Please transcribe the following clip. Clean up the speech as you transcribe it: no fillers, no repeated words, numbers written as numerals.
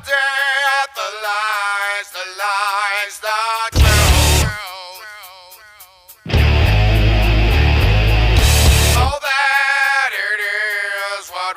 the lies, the truth. Oh, that it is what